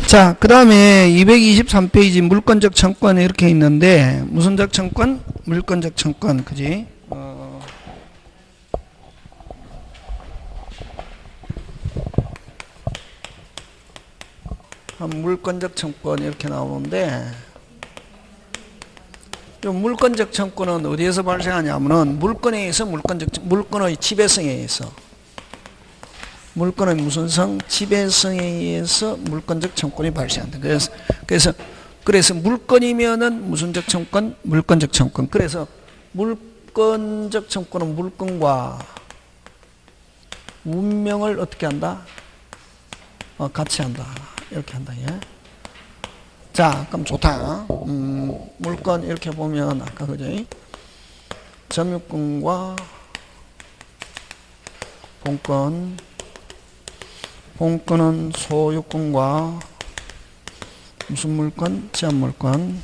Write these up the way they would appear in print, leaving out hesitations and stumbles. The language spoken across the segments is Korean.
자, 그 다음에 223페이지 물권적 청권이 이렇게 있는데, 무슨적 청권? 물권적 청권, 그지? 물권적 청권 이렇게 나오는데, 이 물권적 청권은 어디에서 발생하냐면은, 물권에 의해서 물권의 지배성에 의해서. 물권의 무슨 성? 지배성에 의해서 물권적 청권이 발생한다. 그래서 물권이면은 무슨적 청권? 물권적 청권. 그래서 물권적 청권은 물권과 문명을 어떻게 한다? 같이 한다. 이렇게 한다. 예? 자, 그럼 좋다. 물권 이렇게 보면 아까 그지? 점유권과 본권. 본권은 소유권과 무슨 물권? 제한물권.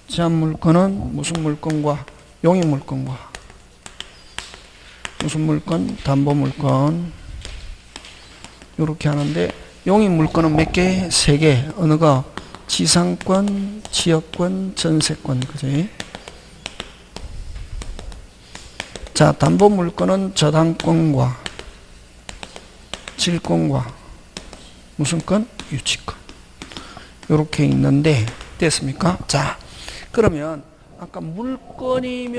제한물권은 무슨 물권과 용익물권과 무슨 물권? 담보물권. 이렇게 하는데 용익물권은 몇 개? 3개. 어느 거? 지상권, 지역권, 전세권. 그지? 자, 담보물권은 저당권과 질권과 무슨 권? 유치권. 이렇게 있는데 됐습니까? 자, 그러면 아까 물권이면은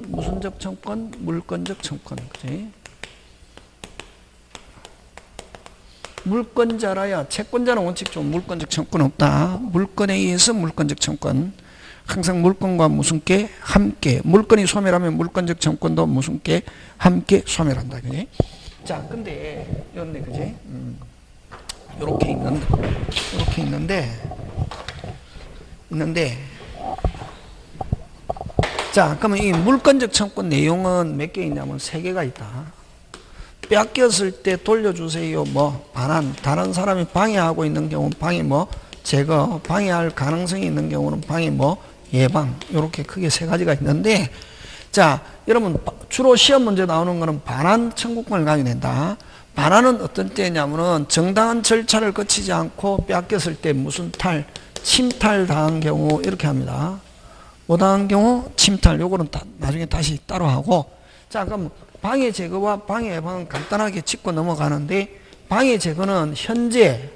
무슨적 청권? 물권적 청권. 그지? 물권자라야 채권자는 원칙적으로 물권적 청권 없다. 물권에 의해서 물권적 청권. 항상 물권과 무슨 게? 함께. 물권이 소멸하면 물권적 청권도 무슨 게? 함께 소멸한다. 그지? 자, 근데, 이런데, 그지? 요렇게 있는데, 자, 그러면 이 물권적 청권 내용은 몇 개 있냐면 3개가 있다. 뺏겼을 때 돌려주세요. 반환. 다른 사람이 방해하고 있는 경우는 방해 제거. 방해할 가능성이 있는 경우는 방해 예방. 요렇게 크게 3가지가 있는데, 자, 여러분, 주로 시험 문제 나오는 거는 반환 청구권을 가지고 낸다. 반환은 어떤 때냐면은 정당한 절차를 거치지 않고 뺏겼을 때 무슨 침탈 당한 경우 이렇게 합니다. 뭐 당한 경우? 침탈. 요거는 나중에 다시 따로 하고. 자, 그럼 방해 제거와 방해 예방은 간단하게 짚고 넘어가는데, 방해 제거는 현재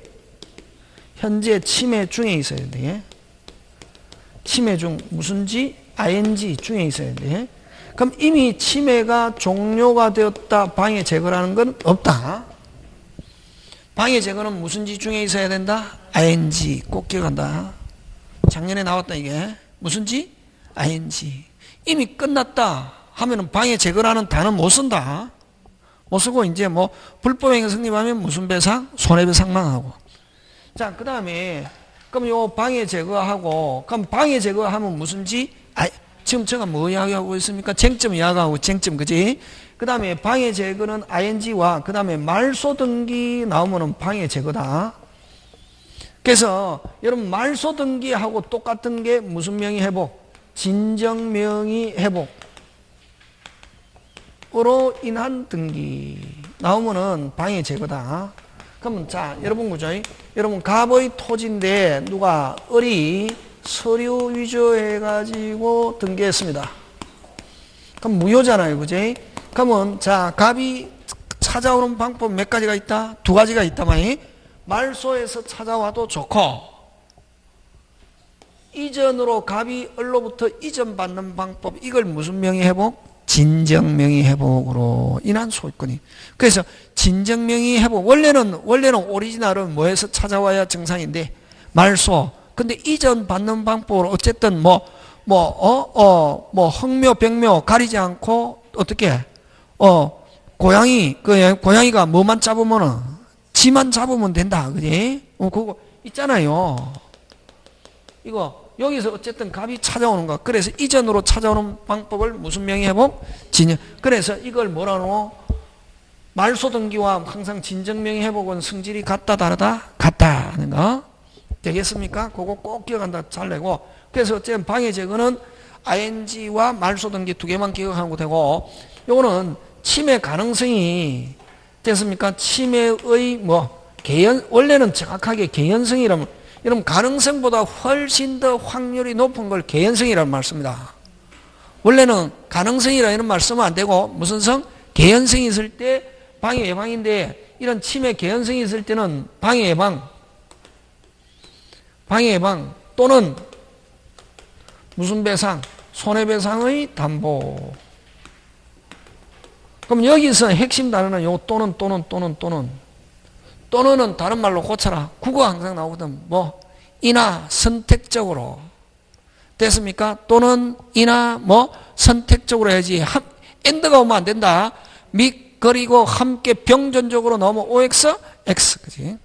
침해 중에 있어야 돼. 침해 중 무슨 지? ing 중에 있어야 돼. 그럼 이미 침해가 종료가 되었다. 방해 제거라는 건 없다. 방해 제거는 무슨 지 중에 있어야 된다? ing. 꼭 기억한다. 작년에 나왔다 이게. 무슨 지? ing. 이미 끝났다 하면은 방해 제거라는 단어 못 쓴다. 못 쓰고 이제 불법행위 성립하면 무슨 배상? 손해배상만 하고. 자, 그 다음에 그럼 요 방해 제거하고, 그럼 방해 제거하면 무슨 지? 지금 제가 뭐 이야기하고 있습니까? 쟁점 이야기하고 쟁점, 그지? 그 다음에 방해 제거는 ing와 그 다음에 말소 등기 나오면은 방해 제거다. 그래서 여러분 말소 등기하고 똑같은 게 무슨 명의 회복? 진정 명의 회복으로 인한 등기 나오면은 방해 제거다. 그러면 자, 여러분 그죠? 여러분 갑의 토지인데 누가 을이 서류 위조해가지고 등기했습니다. 그럼 무효잖아요. 그지? 그러면 자, 갑이 찾아오는 방법 몇 가지가 있다? 2가지가 있다마니. 말소에서 찾아와도 좋고, 이전으로 갑이 을로부터 이전받는 방법, 이걸 무슨 명의 회복? 진정명의 회복으로 인한 소유권이. 그래서 진정명의 회복, 원래는 오리지널은 뭐해서 찾아와야 정상인데 말소. 근데 이전 받는 방법으로 어쨌든 흑묘 백묘 가리지 않고 어떻게 고양이가 뭐만 잡으면은 지만 잡으면 된다. 그지? 그거 있잖아요. 이거 여기서 어쨌든 갑이 찾아오는 거. 그래서 이전으로 찾아오는 방법을 무슨 명의 회복? 진정. 그래서 이걸 뭐라노? 말소 등기와 항상 진정명의 회복은 성질이 같다 다르다? 같다 하는 거. 되겠습니까? 그거 꼭 기억한다. 잘 내고. 그래서 어쨌든 방해 제거는 ing와 말소 등기 2개만 기억하면 되고, 요거는 침해 가능성이 됐습니까? 침해의 원래는 정확하게 개연성이라면, 여러분 가능성보다 훨씬 더 확률이 높은 걸 개연성이라는 말 씁니다. 원래는 가능성이라 이런 말 쓰면 안 되고, 무슨 성? 개연성이 있을 때 방해 예방인데, 이런 치매 개연성이 있을 때는 방해 예방 또는 무슨 배상? 손해배상의 담보. 그럼 여기서 핵심 단어는 요 또는은 다른 말로 고쳐라. 국어 항상 나오거든. 뭐 이나 선택적으로. 됐습니까? 또는 이나 뭐 선택적으로 해야지. 엔드가 오면 안 된다. 및 그리고 함께 병존적으로 넘어 OX, X. 그지?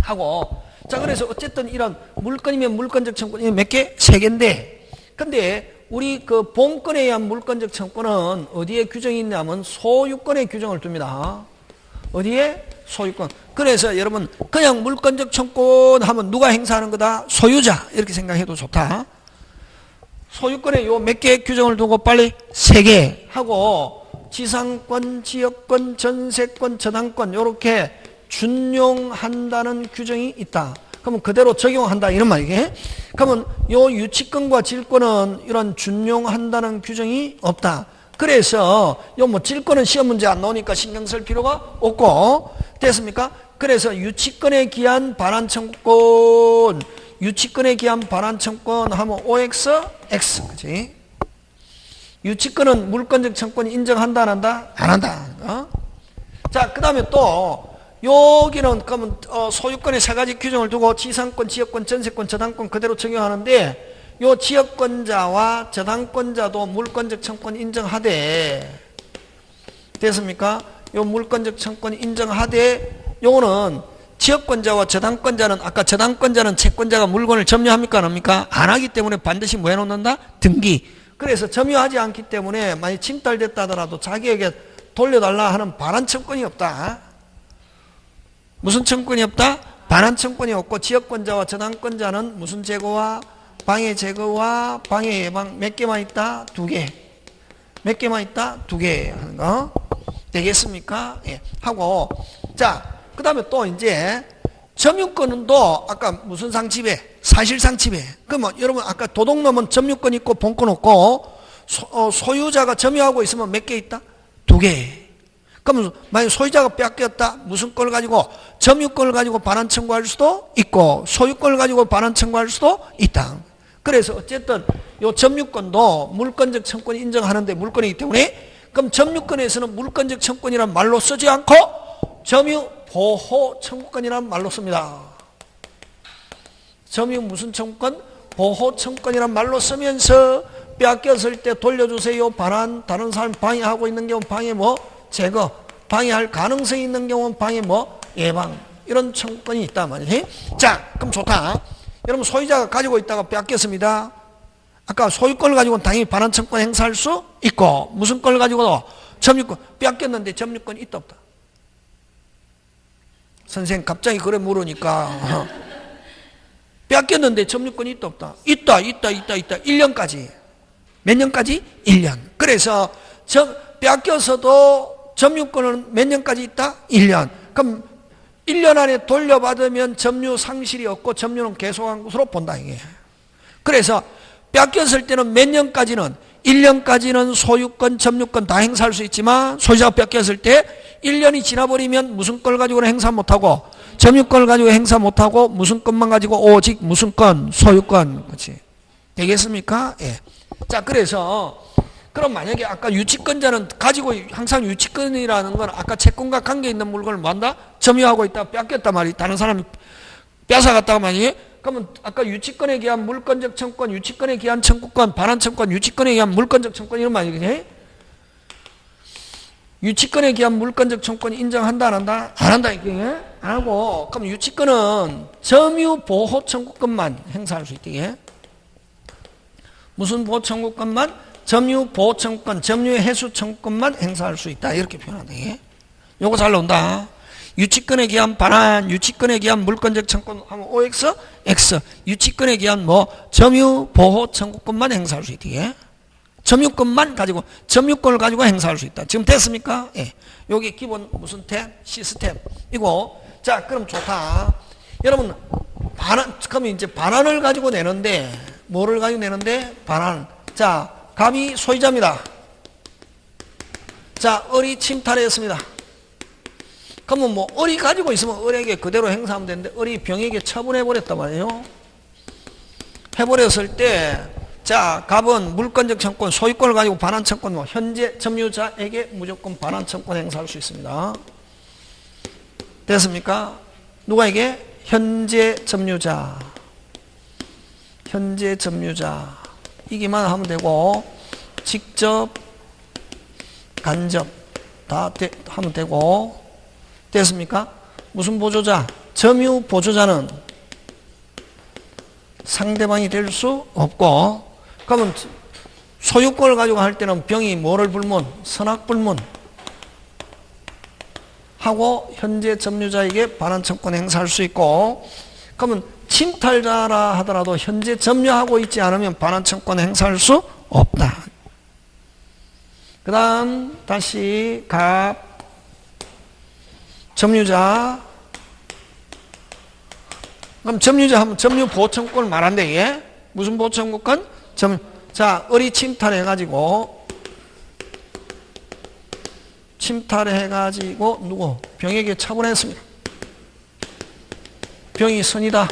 하고. 자, 그래서 어쨌든 이런 물건이면 물건적 청구권이 몇 개? 3개인데. 근데 우리 그 본건에 의한 물건적 청구권은 어디에 규정이 있냐면 소유권에 규정을 둡니다. 어디에? 소유권. 그래서 여러분 그냥 물건적 청구권 하면 누가 행사하는 거다? 소유자. 이렇게 생각해도 좋다. 소유권에 요 몇 개 규정을 두고 빨리 3개 하고 지상권, 지역권, 전세권, 저당권 요렇게 준용한다는 규정이 있다. 그러면 그대로 적용한다 이런 말이게. 그러면 요 유치권과 질권은 이런 준용한다는 규정이 없다. 그래서 요 뭐 질권은 시험 문제 안 나오니까 신경 쓸 필요가 없고. 됐습니까? 그래서 유치권에 기한 반환 청구권, 유치권에 기한 반환 청구권 하면 OX, X. 그치? 유치권은 물권적 청구권이 인정한다 안 한다? 안 한다. 자, 그 다음에 또 여기는 그러면 소유권의 3가지 규정을 두고 지상권, 지역권, 전세권, 저당권 그대로 적용하는데 요 지역권자와 저당권자도 물권적 청구권 인정하되. 됐습니까? 요 물권적 청구권 인정하되 요거는 지역권자와 저당권자는 아까 저당권자는 채권자가 물건을 점유합니까 안 합니까? 안 하기 때문에 반드시 뭐 해놓는다? 등기. 그래서 점유하지 않기 때문에 만약 침탈됐다 하더라도 자기에게 돌려달라 하는 반환 청구권이 없다. 무슨 청구권이 없다? 반환 청구권이 없고 지역권자와 저당권자는 무슨 제거와 방해 제거와 방해 예방 몇 개만 있다? 2개. 몇 개만 있다? 2개 하는 거. 되겠습니까? 예. 하고 자, 그 다음에 또 이제 점유권도 아까 무슨 상집에? 사실상집에. 그러면 여러분 아까 도둑놈은 점유권 있고 본권 없고 소유자가 점유하고 있으면 몇 개 있다? 2개. 그러면 만약 소유자가 뺏겼다 무슨 걸 가지고? 점유권을 가지고 반환 청구할 수도 있고 소유권을 가지고 반환 청구할 수도 있다. 그래서 어쨌든 요 점유권도 물권적 청구권이 인정하는데 물권이기 때문에 그럼 점유권에서는 물권적 청구권이란 말로 쓰지 않고 점유보호 청구권이란 말로 씁니다. 점유 무슨 청구권? 보호 청구권이란 말로 쓰면서 뺏겼을 때 돌려주세요. 반환, 다른 사람 방해하고 있는 경우 방해 뭐? 제거. 방해할 가능성이 있는 경우는 방해 뭐? 예방. 이런 청구권이 있단 말이에요. 자, 그럼 좋다. 여러분 소유자가 가지고 있다가 뺏겼습니다. 아까 소유권을 가지고는 당연히 반환 청구권 행사할 수 있고 무슨 걸 가지고도 점유권 뺏겼는데 점유권 있다 없다? 선생님 갑자기 그래 물으니까 뺏겼는데 점유권이 있다 없다? 있다 1년까지. 몇 년까지? 1년. 그래서 뺏겨서도 점유권은 몇 년까지 있다? 1년. 그럼 1년 안에 돌려받으면 점유 상실이 없고 점유는 계속한 것으로 본다 이게. 그래서 뺏겼을 때는 몇 년까지는 1년까지는 소유권, 점유권 다 행사할 수 있지만 소유자가 뺏겼을 때 1년이 지나버리면 무슨 걸 가지고는 행사 못하고 점유권을 가지고 행사 못하고 무슨 것만 가지고 오직 무슨 건? 소유권. 그렇지. 되겠습니까? 예. 자, 그래서 그럼 만약에 아까 유치권자는 가지고 항상 유치권이라는 건 아까 채권과 관계 있는 물건을 뭐한다? 점유하고 있다 뺏겼단 말이 다른 사람이 뺏어갔다가 만약에 그러면 아까 유치권에 기한 물권적 청구권, 유치권에 기한 청구권, 반환 청구권, 유치권에 기한 물권적 청구권 이런 말이겠지? 유치권에 기한 물권적 청구권 인정한다 안 한다? 안 한다 이게 안 하고 그럼 유치권은 점유 보호 청구권만 행사할 수 있대. 무슨 보호 청구권만? 점유 보호 청구권, 점유 해수 청구권만 행사할 수 있다 이렇게 표현한다. 요거 잘 나온다. 유치권에 기한 반환, 유치권에 기한 물권적 청구권 하면 OX, X. 유치권에 기한 뭐 점유 보호 청구권만 행사할 수 있대. 점유권만 가지고 점유권을 가지고 행사할 수 있다. 지금 됐습니까? 예. 여기 기본 무슨 탭? 시스템. 이거 자, 그럼 좋다. 여러분, 그러면 이제 반환을 가지고 내는데, 뭐를 가지고 내는데? 반환. 자, 갑이 소유자입니다. 자, 을이 침탈했습니다. 그러면 뭐, 을이 가지고 있으면 을에게 그대로 행사하면 되는데, 을이 병에게 처분해버렸단 말이에요. 해버렸을 때, 자, 갑은 물권적 청권, 소유권을 가지고 반환 청권, 뭐, 현재 점유자에게 무조건 반환 청권 행사할 수 있습니다. 됐습니까? 누가에게? 현재 점유자. 현재 점유자. 이기만 하면 되고, 직접, 간접, 다 하면 되고, 됐습니까? 무슨 보조자? 점유 보조자는 상대방이 될 수 없고, 그러면 소유권을 가지고 할 때는 병이 뭐를 불문? 선악불문 하고 현재 점유자에게 반환 청권 행사할 수 있고, 그러면 침탈자라 하더라도 현재 점유하고 있지 않으면 반환 청권 행사할 수 없다. 그 다음 다시 갑 점유자. 그럼 점유자 하면 점유 보청권을 말한대. 이게 무슨 보청권? 자, 을이 침탈해가지고 누구? 병에게 처분했습니다. 병이 선이다.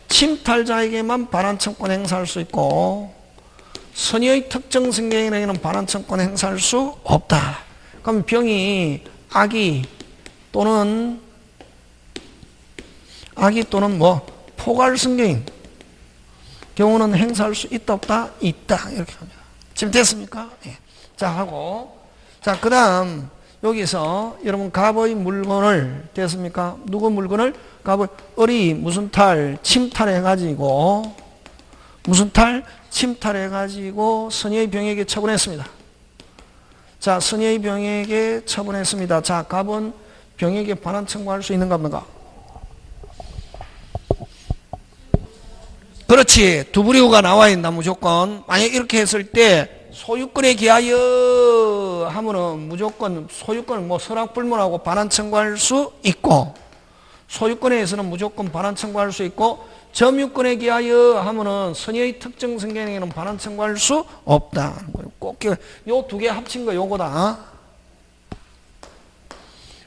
침탈자에게만 반환 청권 행사할 수 있고, 선의의 특정 승객에게는 반환 청권 행사할 수 없다. 그럼 병이 악의 또는 뭐 포괄 승객인 경우는 행사할 수 있다 없다? 있다. 이렇게 합니다. 지금 됐습니까? 예. 자, 하고, 자, 그 다음 여기서 여러분 갑의 물건을, 됐습니까? 누구 물건을? 갑의 을이 무슨 탈? 침탈해가지고, 무슨 탈? 침탈해가지고 선의의 병에게 처분했습니다. 자, 선의의 병에게 처분했습니다. 자, 갑은 병에게 반환 청구할 수 있는가 없는가? 그렇지. 두부리우가 나와 있나 무조건. 만약 이렇게 했을 때 소유권에 기하여 하면은 무조건 소유권을 뭐 선악불문하고 반환 청구할 수 있고, 소유권에서는 무조건 반환 청구할 수 있고, 점유권에 기하여 하면은 선의의 특정 승객에게는 반환 청구할 수 없다. 꼭 요 두 개 합친 거 요거다.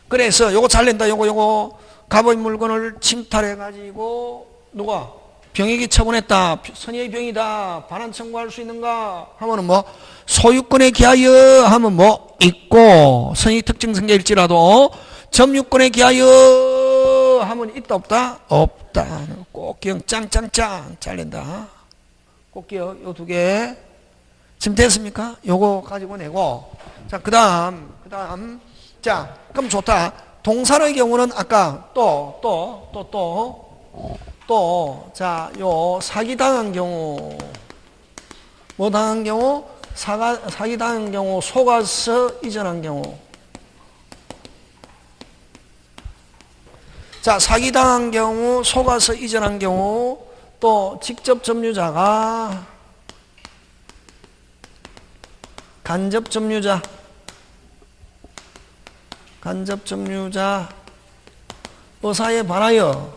그래서 요거 잘 낸다. 요거 갑의 물건을 침탈해 가지고 누가 병에게 처분했다. 선의의 병이다. 반환 청구할 수 있는가 하면은 뭐 소유권에 기하여 하면 뭐 있고, 선의 특정 승객일지라도 점유권에 기하여 하면 있다 없다? 없다. 꼭 기억 짱짱짱 잘 낸다. 꼭 기억 요 두 개. 지금 됐습니까? 요거 가지고 내고, 자, 그 다음 자, 그럼 좋다. 동사의 경우는 아까 자, 요 사기당한 경우, 뭐 당한 경우? 사기당한 경우, 속아서 이전한 경우. 자, 사기당한 경우, 속아서 이전한 경우, 또 직접 점유자가 간접 점유자, 의사에 반하여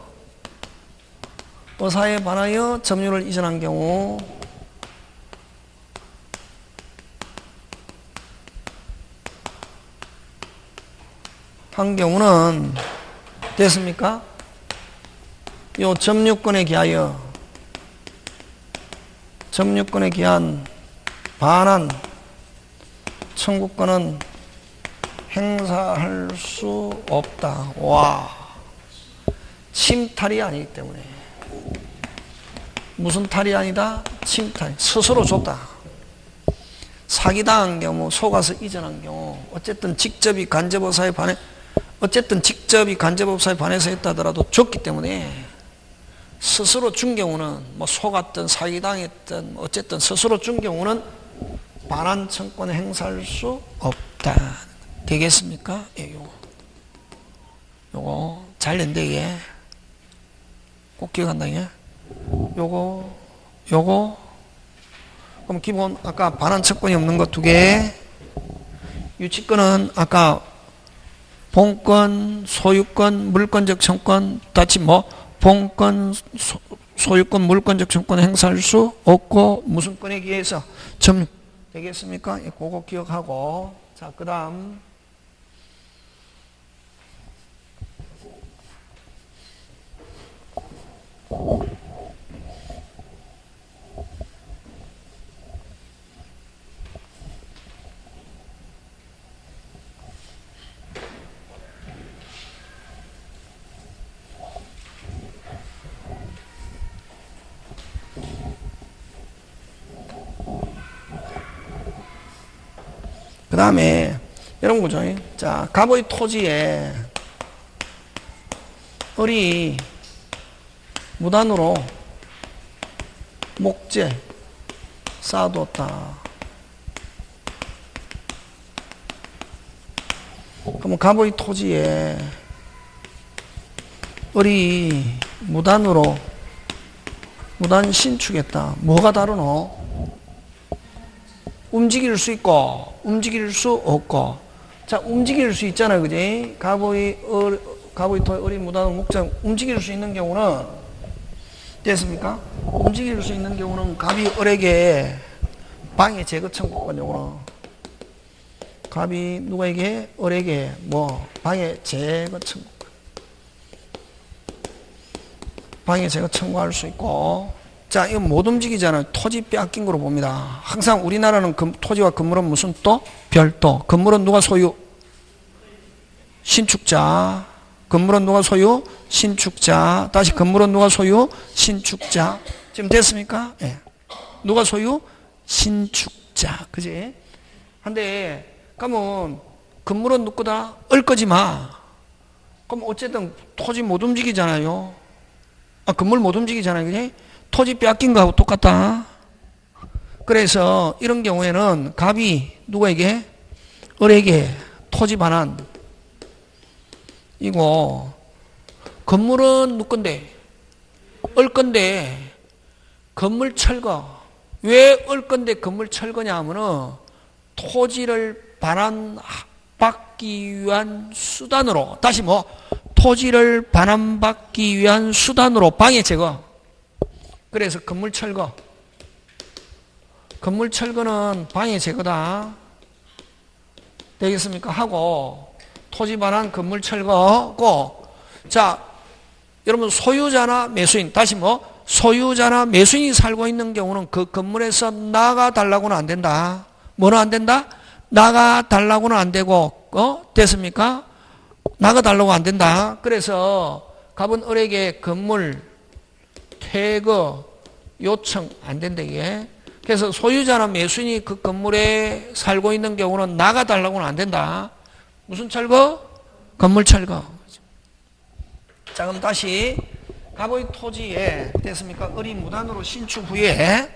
점유를 이전한 경우, 한 경우는 됐습니까? 요 점유권에 기한 반환 청구권은 행사할 수 없다. 와, 침탈이 아니기 때문에. 무슨 탈이 아니다? 침탈. 스스로 줬다. 사기당한 경우, 속아서 이전한 경우, 어쨌든 직접이 간접업사에 반해서 했다더라도 줬기 때문에, 스스로 준 경우는 뭐 속았든 사기당했든 어쨌든 스스로 준 경우는 반환 청권 행사할 수 없다. 되겠습니까? 예, 요거 잘 낸다. 이게 꼭 기억한다. 이게 요거 그럼 기본 아까 반환 청권이 없는 거 두 개, 유치권은 아까 본권, 소유권, 물권적 청권, 다시 뭐 본권, 소유권, 물권적 청권 행사할 수 없고 무슨 권에 의해서 점 되겠습니까? 예, 그거 기억하고. 자, 그 다음 그 다음에 이런 거죠. 자, 갑의 토지에 을이 무단으로 목재 쌓아뒀다. 그러면 갑의 토지에 을이 무단 신축했다. 뭐가 다르노? 움직일 수 있고 움직일 수 없고. 자, 움직일 수 있잖아요, 그지? 갑의 토지 을이 무단으로 목재 움직일 수 있는 경우는 됐습니까? 움직일 수 있는 경우는 갑이 을에게 방해 제거 청구권 경우는 갑이 누구에게? 을에게 뭐 방해 제거 청구권, 방해 제거 청구할 수 있고. 자, 이거 못 움직이잖아요. 토지 빼앗긴 거로 봅니다. 항상 우리나라는 토지와 건물은 무슨 또? 별도. 건물은 누가 소유? 신축자. 건물은 누가 소유? 신축자. 다시 건물은 누가 소유? 신축자. 지금 됐습니까? 예. 누가 소유? 신축자. 그지? 한데, 그러면 건물은 누구다? 을 거지 마. 그럼 어쨌든 토지 못 움직이잖아요. 아, 건물 못 움직이잖아요. 그지? 토지 빼앗긴 거하고 똑같다. 그래서 이런 경우에는 갑이 누구에게? 을에게 토지 반환. 이거 건물은 누구 건데? 을 건데 건물 철거. 왜 을 건데 건물 철거냐 하면은 토지를 반환받기 위한 수단으로, 다시 뭐 토지를 반환받기 위한 수단으로 방해 제거. 그래서 건물 철거. 건물 철거는 방해 제거다. 되겠습니까? 하고 토지 반환 건물 철거고. 자, 여러분 소유자나 매수인, 다시 뭐 소유자나 매수인이 살고 있는 경우는 그 건물에서 나가 달라고는 안 된다. 뭐는 안 된다? 나가 달라고는 안 되고, 됐습니까? 나가 달라고 안 된다. 그래서 갑은 을에게 건물 퇴거 요청 안 된다, 이게. 그래서 소유자나 매수인이 그 건물에 살고 있는 경우는 나가 달라고는 안 된다. 무슨 철거? 건물 철거. 자, 그럼 다시 갑의 토지에 됐습니까? 을이 무단으로 신축 후에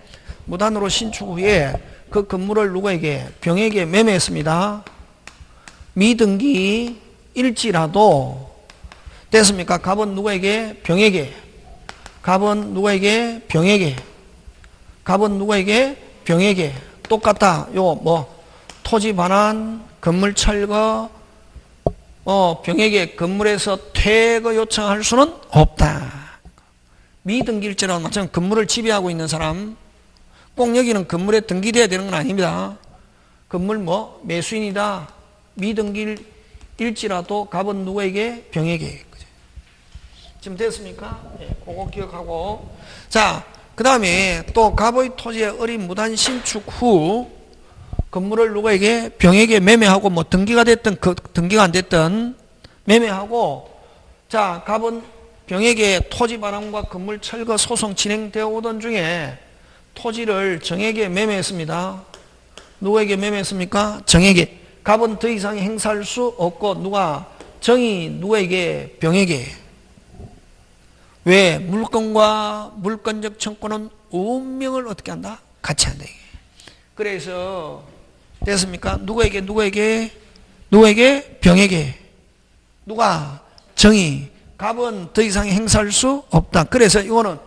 그 건물을 누구에게? 병에게 매매했습니다. 미등기 일지라도 됐습니까? 갑은 누구에게? 병에게. 갑은 누구에게? 병에게. 갑은 누구에게? 병에게. 똑같다. 요 뭐 토지 반환, 건물 철거, 병에게 건물에서 퇴거 요청할 수는 없다. 미등기일지라도 마찬가지로 건물을 지배하고 있는 사람, 꼭 여기는 건물에 등기돼야 되는 건 아닙니다. 건물 뭐 매수인이다. 미등기일지라도 갑은 누구에게? 병에게. 지금 됐습니까? 네, 그거 기억하고. 자, 그 다음에 또 갑의 토지에 을이 무단 신축 후 건물을 누구에게? 병에게 매매하고, 뭐 등기가 됐든 등기가 안 됐든 매매하고. 자, 갑은 병에게 토지 반환과 건물 철거 소송 진행되어 오던 중에 토지를 정에게 매매했습니다. 누구에게 매매했습니까? 정에게. 갑은 더 이상 행사할 수 없고, 누가? 정이 누구에게? 병에게. 왜? 물건과 물건적 청구는 운명을 어떻게 한다? 같이 한다. 그래서 됐습니까? 누구에게? 병에게. 누가? 정이. 갑은 더 이상 행사할 수 없다. 그래서 이거는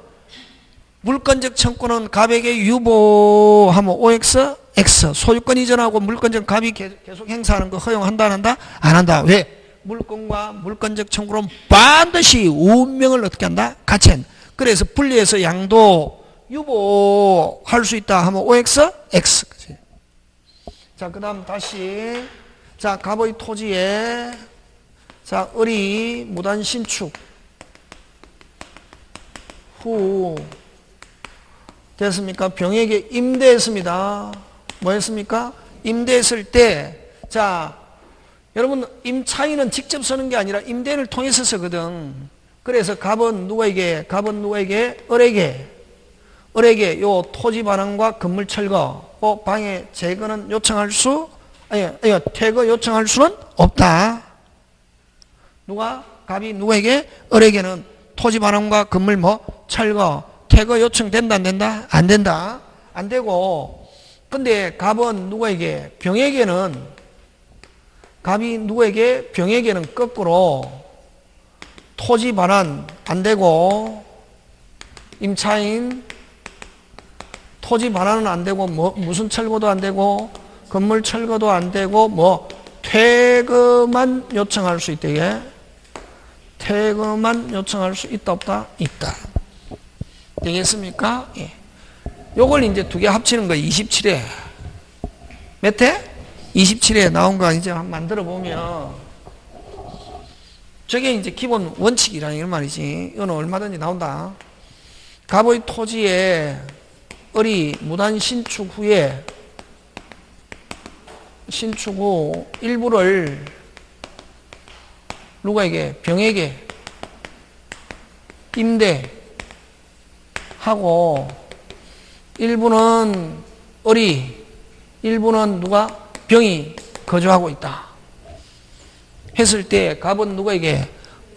물건적 청구는 갑에게 유보하면 OX, X. 소유권 이전하고 물건적 갑이 계속 행사하는 거 허용한다, 안 한다? 안 한다. 왜? 물건과 물건적 청구는 반드시 운명을 어떻게 한다? 같이 한다. 그래서 분리해서 양도 유보할 수 있다 하면 OX, X. 그치? 자, 그 다음 다시. 자, 갑의 토지에, 자, 을이 무단 신축 후, 됐습니까? 병에게 임대했습니다. 뭐 했습니까? 임대했을 때, 자, 여러분, 임차인은 직접 쓰는 게 아니라 임대를 통해서 쓰거든. 그래서 갑은 누구에게? 을에게 요 토지 반환과 건물 철거, 방해 제거는 요청할 수, 퇴거 요청할 수는 없다. 갑이 누구에게? 을에게는 토지 반환과 건물 철거, 퇴거 요청된다, 안 된다? 안 된다. 안 되고, 근데 갑은 누구에게? 갑이 누구에게? 병에게는 거꾸로 토지 반환 안 되고, 임차인 토지 반환은 안 되고, 무슨 철거도 안 되고, 건물 철거도 안 되고, 퇴거만 요청할 수 있다, 이게. 퇴거만 요청할 수 있다, 없다? 있다. 되겠습니까? 예. 요걸 이제 두 개 합치는 거 27회. 몇 회? 27회 나온 거 이제 한번 만들어 보면, 저게 이제 기본 원칙이라는 이런 말이지. 이거는 얼마든지 나온다. 갑의 토지에 을이 무단 신축 후 일부를 누구에게? 병에게 임대하고, 일부는 을이, 일부는 병이 거주하고 있다 했을 때 갑은 누구에게?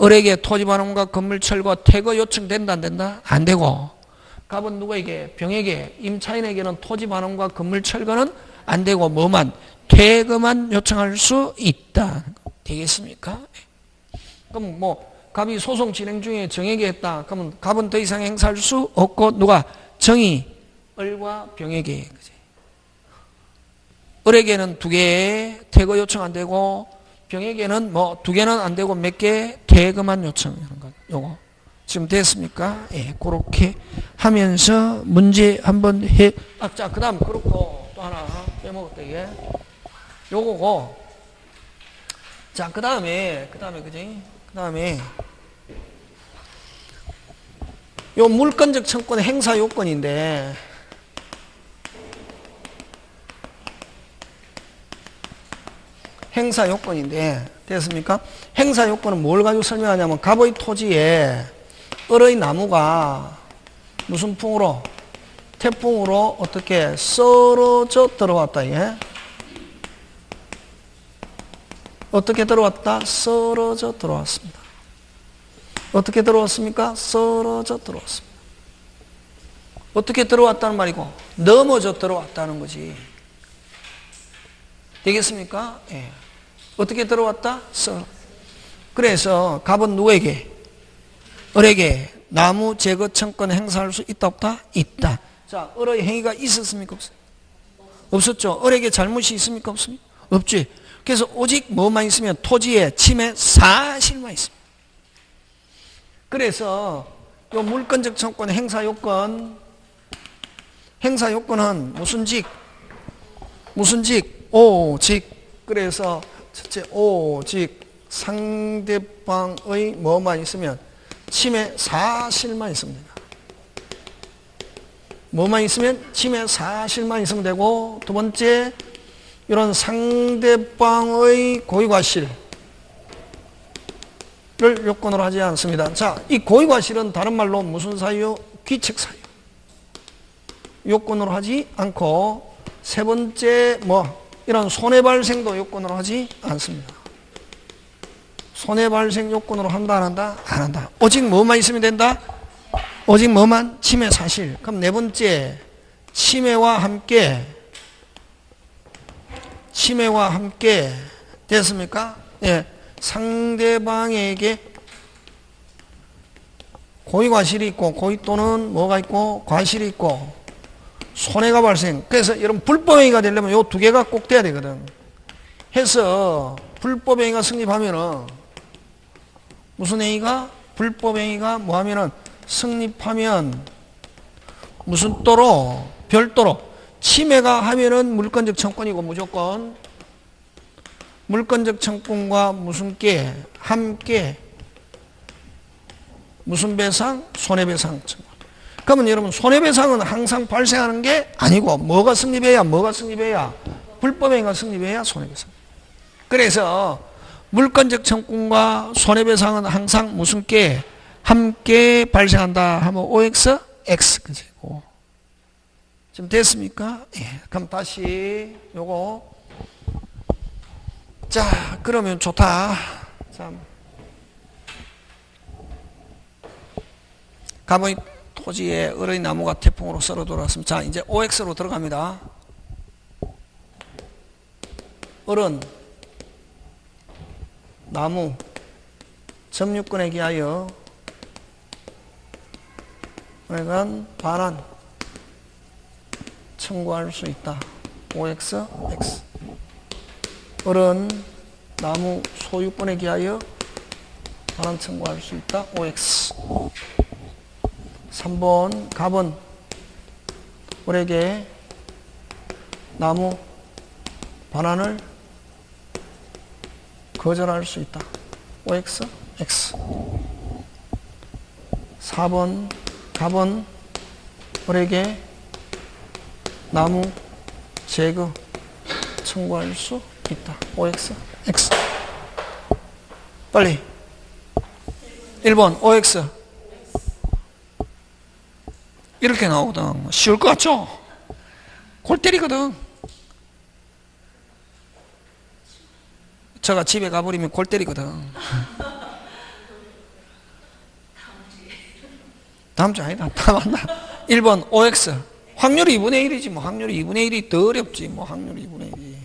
을에게 토지 반환과 건물 철거, 퇴거 요청된다, 안 된다? 안 되고, 갑은 누구에게? 병에게, 임차인에게는 토지 반환과 건물 철거는 안 되고, 퇴거만 요청할 수 있다. 되겠습니까? 그럼 갑이 소송 진행 중에 정에게 했다. 그러면 갑은 더 이상 행사할 수 없고, 정이 을과 병에게. 그치? 을에게는 2개 퇴거 요청 안 되고, 병에게는 2개는 안 되고 몇 개? 퇴거만 요청하는 거. 요거. 지금 됐습니까? 예, 그렇게 하면서 문제 한번 자, 그 다음, 그렇고, 또 하나 빼먹었다, 이게. 요거고. 자, 그 다음에, 그지? 그 다음에, 요 물건적 청구는 행사 요건인데, 됐습니까? 행사 요건은 뭘 가지고 설명하냐면, 갑의 토지에 을의 나무가 무슨 풍으로? 태풍으로 어떻게 썰어져 들어왔다, 예? 어떻게 들어왔다? 썰어져 들어왔습니다. 어떻게 들어왔습니까? 썰어져 들어왔습니다. 어떻게 들어왔다는 말이고, 넘어져 들어왔다는 거지. 되겠습니까? 예. 어떻게 들어왔다? 그래서 갑은 누구에게? 을에게 나무 제거 청권 행사할 수 있다, 없다? 있다. 자, 을의 행위가 있었습니까? 없어요? 없었죠. 을에게 잘못이 있습니까? 없습니까? 없지. 그래서 오직 뭐만 있으면 토지의 침해 사실만 있습니다. 그래서 요 물건적 청권 행사 요건은 무슨 직? 오직. 그래서 첫째 오직 상대방의 뭐만 있으면 침해 사실만 있으면 됩니다. 뭐만 있으면 침해 사실만 있으면 되고, 두 번째 이런 상대방의 고의과실을 요건으로 하지 않습니다. 자, 이 고의과실은 다른 말로 무슨 사유? 귀책 사유. 요건으로 하지 않고, 세 번째 이런 손해발생도 요건으로 하지 않습니다. 손해발생 요건으로 한다, 안 한다? 안 한다. 오직 뭐만 있으면 된다? 오직 뭐만? 침해 사실. 그럼 네 번째, 침해와 함께 됐습니까? 예, 상대방에게 고의과실이 있고, 고의 또는 뭐가 있고, 과실이 있고, 손해가 발생. 그래서 여러분 불법행위가 되려면 요 두 개가 꼭 돼야 되거든. 해서 불법행위가 승립하면은 무슨 행위가? 불법행위가 뭐 하면은 승립하면 무슨 또로? 별도로 침해가 하면은 물권적 청구권이고 무조건 물권적 청구권과 무슨 게 함께 무슨 배상? 손해배상 청구. 그러면 여러분 손해배상은 항상 발생하는 게 아니고 뭐가 승립해야 불법행위가 승립해야 손해배상. 그래서 물권적 청구권과 손해배상은 항상 무슨 게 함께 발생한다 하면 OX, X 그지고. 지금 됐습니까? 예. 그럼 다시 요거. 자, 그러면 좋다. 자, 가보니 토지에 어른이 나무가 태풍으로 썰어 돌아왔습니다. 자, 이제 OX로 들어갑니다. 어른, 나무, 점유권에 기하여 그러니까 반환 청구할 수 있다. OX, X. 어른, 나무 소유권에 기하여 반환 청구할 수 있다. OX. 3번, 갑은 을에게 나무 반환을 거절할 수 있다. OX, X. 4번, 갑은 을에게 나무 제거 청구할 수 있다. OX, X. 빨리. 1번, OX. 이렇게 나오거든. 쉬울 것 같죠? 골 때리거든. 제가 집에 가버리면 골 때리거든. 다음 주 아니다. 다 맞나? 1번 OX. 확률이 2분의 1이지 뭐. 확률이 2분의 1이 더 어렵지 뭐. 확률이 2분의 1이.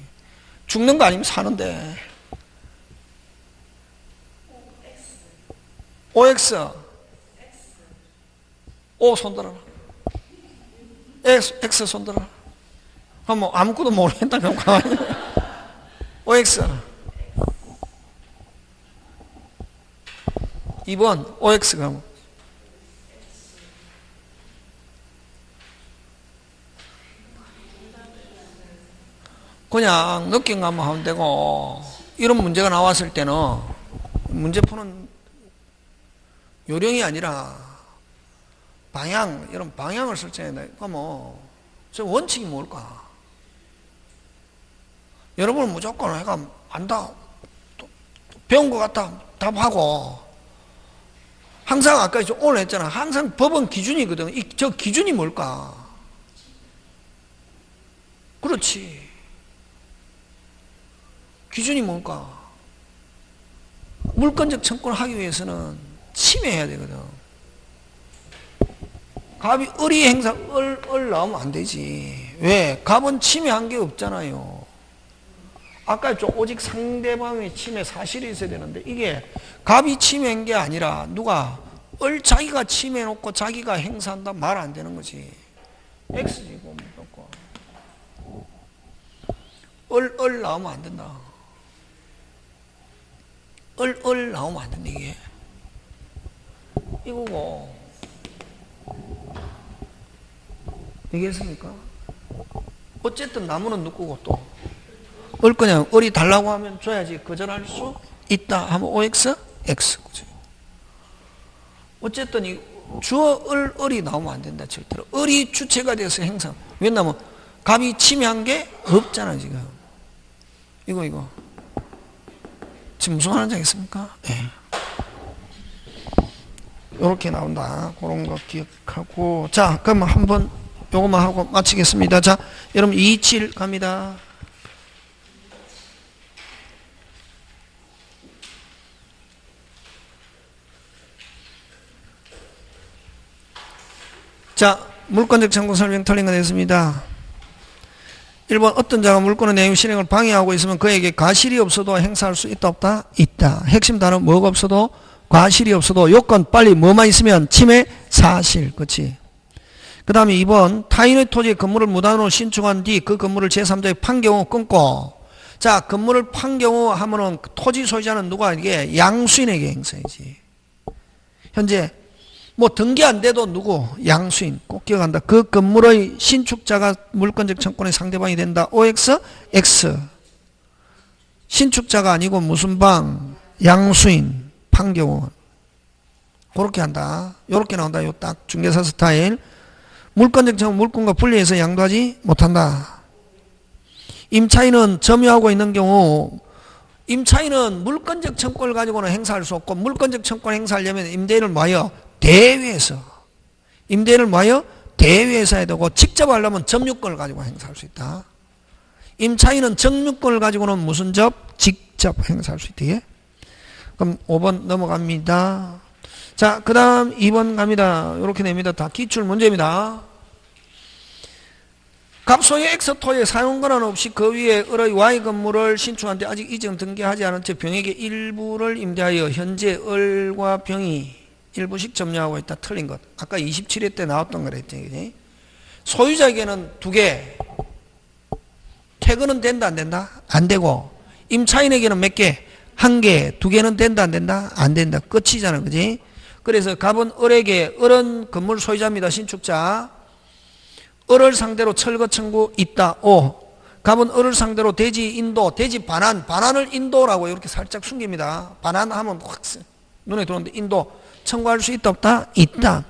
죽는 거 아니면 사는데. OX. O 손들어라. X 손들어라. 뭐 아무것도 모르겠다. 그럼 가만히. OX. 2번 OX가 뭐. 그냥 느낀 것만 하면 되고, 이런 문제가 나왔을 때는 문제 푸는 요령이 아니라 방향, 이런 방향을 설정해야 돼. 그러면 저 원칙이 뭘까? 여러분은 무조건 해가 안다, 배운 것 같다 답하고, 항상 아까 오늘 했잖아. 항상 법은 기준이거든. 저 기준이 뭘까? 그렇지. 기준이 뭘까? 물권적 청구를 하기 위해서는 침해해야 되거든. 갑이 을이 행사, 을 나오면 안 되지. 왜? 갑은 침해한 게 없잖아요. 아까 했죠. 오직 상대방의 침해 사실이 있어야 되는데, 이게 갑이 침해한 게 아니라 누가 을 자기가 침해해놓고 자기가 행사한다 말 안 되는 거지. X지고 무조건. 을 나오면 안 된다. 을 나오면 안 된다. 이게 이거고. 되겠습니까? 어쨌든 나무는 누구고 또 을 그냥 을이 달라고 하면 줘야지. 거절할 수 있다 하면 OX, X. 어쨌든 이 주어 을이 나오면 안 된다. 절대로. 을이 주체가 돼서 행사. 왜냐면 갑이 침해한 게 없잖아 지금. 이거 지금 무슨 말인지 알겠습니까? 예. 요렇게 나온다. 그런 거 기억하고. 자, 그럼 한번 요것만 하고 마치겠습니다. 자, 여러분 27 갑니다. 자, 물권적 청구 설명 틀린 거 됐습니다. 1번 어떤 자가 물권의 내용 실행을 방해하고 있으면 그에게 과실이 없어도 행사할 수 있다 없다? 있다. 핵심 단어 뭐가 없어도? 과실이 없어도. 요건 빨리 뭐만 있으면? 침해 사실. 그렇지. 그 다음에 2번 타인의 토지에 건물을 무단으로 신축한 뒤 그 건물을 제3자에 판 경우 끊고 자, 건물을 판 경우 하면은 토지 소유자는 누가 이게 양수인에게 행사이지. 현재 뭐 등기 안 돼도 누구? 양수인. 꼭 기억한다. 그 건물의 신축자가 물권적 청권의 상대방이 된다. OX, X. 신축자가 아니고 무슨 방? 양수인. 판 경우. 그렇게 한다. 요렇게 나온다. 요 딱 중개사 스타일. 물권적 청권, 물권과 분리해서 양도하지 못한다. 임차인은 점유하고 있는 경우 임차인은 물권적 청권을 가지고는 행사할 수 없고 물권적 청권 행사하려면 임대인을 뭐하여? 대회에서. 임대인을 뭐하여? 대회에서 해야 되고 직접 하려면 점유권을 가지고 행사할 수 있다. 임차인은 정유권을 가지고는 무슨 접? 직접 행사할 수 있다. 그럼 5번 넘어갑니다. 자, 그 다음 2번 갑니다. 이렇게 냅니다. 다 기출 문제입니다. 갑소의 X토의 사용권한 없이 그 위에 을의 Y 건물을 신축한데 아직 이전 등기하지 않은 채 병에게 일부를 임대하여 현재 을과 병이 일부씩 점유하고 있다. 틀린 것. 아까 27회 때 나왔던 거랬지. 소유자에게는 2개. 퇴근은 된다 안 된다? 안 되고 임차인에게는 몇 개? 1개. 2개는 된다 안 된다? 안 된다. 끝이잖아. 그지? 그래서 갑은 을에게 을은 건물 소유자입니다. 신축자. 을을 상대로 철거 청구 있다. O. 갑은 을을 상대로 대지 인도, 대지 반환, 반환을 인도라고 이렇게 살짝 숨깁니다. 반환하면 확 눈에 들어오는데 인도 청구할 수 있다 없다? 있다.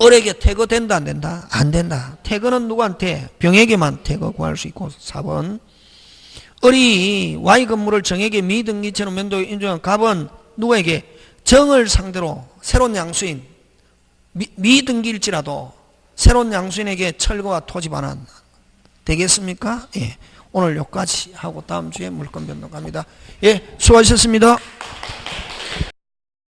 을에게 퇴거 된다 안 된다? 안 된다. 퇴거는 누구한테? 병에게만 퇴거 구할 수 있고. 4번 을이 Y 건물을 정에게 미등기처럼 면도에 인정한 갑은 누구에게? 정을 상대로 새로운 양수인 미등기일지라도 새로운 양수인에게 철거와 토지 반환 되겠습니까? 예. 오늘 여기까지 하고 다음 주에 물권 변동 갑니다. 예, 수고하셨습니다.